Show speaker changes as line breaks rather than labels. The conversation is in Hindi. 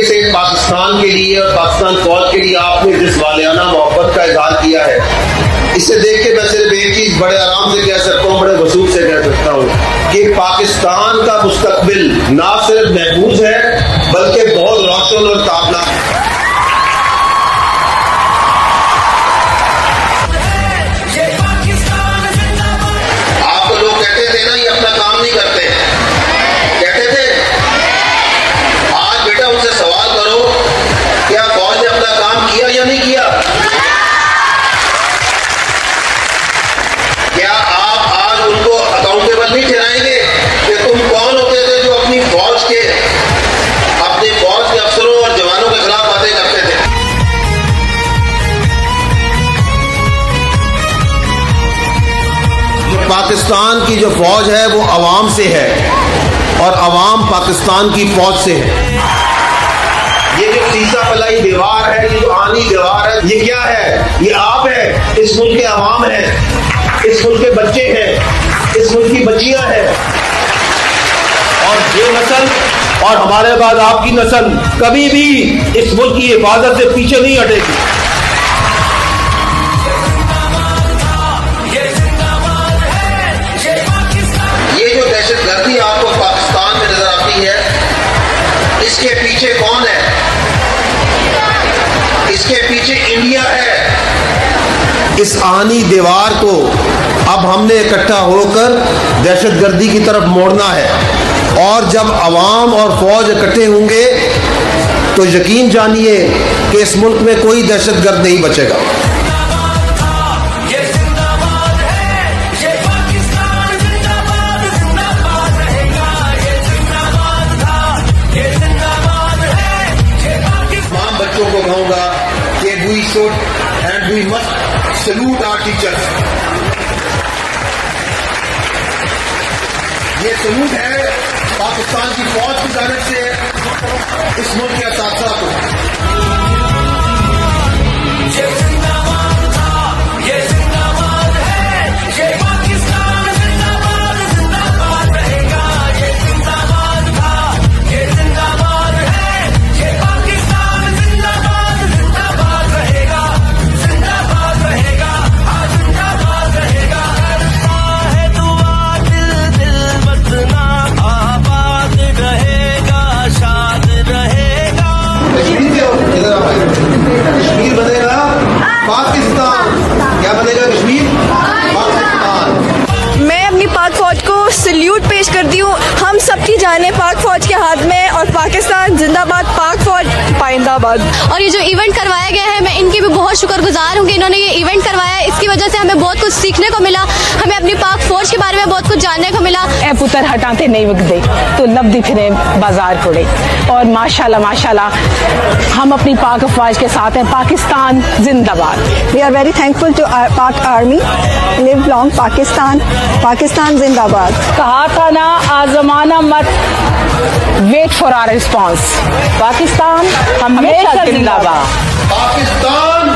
तरीके से पाकिस्तान के लिए और पाकिस्तान फौज के लिए आपने जिस वालियाना मोहब्बत का इजहार किया है, इसे देख के मैं सिर्फ एक चीज बड़े आराम से कह सकता हूँ, बड़े वसूख से कह सकता हूँ कि पाकिस्तान का मुस्तकबिल ना सिर्फ महफूज है बल्कि बहुत रोशन और ताबना है। आपको लोग कहते थे ना ये अपना काम नहीं करते, कहते थे। आज बेटा उनसे सवाल करो, क्या फौज ने अपना काम किया या नहीं किया? क्या आप आज उनको अकाउंटेबल नहीं ठहराएंगे कि तुम कौन होते थे जो अपनी फौज के अफसरों और जवानों के खिलाफ बातें करते थे? पाकिस्तान की जो फौज है वो अवाम से है और अवाम पाकिस्तान की फौज से है। ये जो सीसा पलाई दीवार है, ये जो आनी दीवार है, ये क्या है? ये आप है, इस मुल्क के अवाम है, इस मुल्क के बच्चे हैं, इस मुल्क की बच्चियां हैं। और ये नस्ल और हमारे बाद आपकी नस्ल कभी भी इस मुल्क की हिफाजत से पीछे नहीं हटेगी। ये जो दहशतगर्दी आपको पाकिस्तान में नजर आती है, इसके पीछे कौन है? इसके पीछे इंडिया है। इस आनी दीवार को अब हमने इकट्ठा होकर दहशतगर्दी की तरफ मोड़ना है और जब अवाम और फौज इकट्ठे होंगे तो यकीन जानिए कि इस मुल्क में कोई दहशतगर्द नहीं बचेगा। तमाम बच्चों को कहूंगा कि we should and we must salute our teachers. ये सैल्यूट है पाकिस्तान की फौज की जानिब से इस मुल्क के असातिज़ा को। कश्मीर बनेगा पाकिस्तान। क्या बनेगा कश्मीर? पाकिस्तान।
मैं अपनी पाक फौज को सल्यूट पेश करती हूँ। हम सबकी जाने पाक फौज के हाथ में और पाकिस्तान जिंदाबाद, पाक फौज पाइंदाबाद।
और ये जो इवेंट करवाया गया है, मैं इनकी भी बहुत शुक्रगुजार हूँ कि इन्होंने ये इवेंट करवाया। इसकी वजह से हमें बहुत कुछ सीखने को मिला, हमें अपनी पाक फौज के बारे में बहुत कुछ जानने को मिला।
ए पुत्र हटाते नहीं वकदे तो लबदी फिरे बाजार कोड़े। और माशाल्लाह माशाल्लाह हम अपनी पाक फौज के साथ हैं। पाकिस्तान जिंदाबाद।
We are very thankful to Pak army. Live long Pakistan, Pakistan जिंदाबाद।
कहा था ना आजमाना मत, wait for our response. Pakistan हमेशा जिंदाबाद।
पाकिस्तान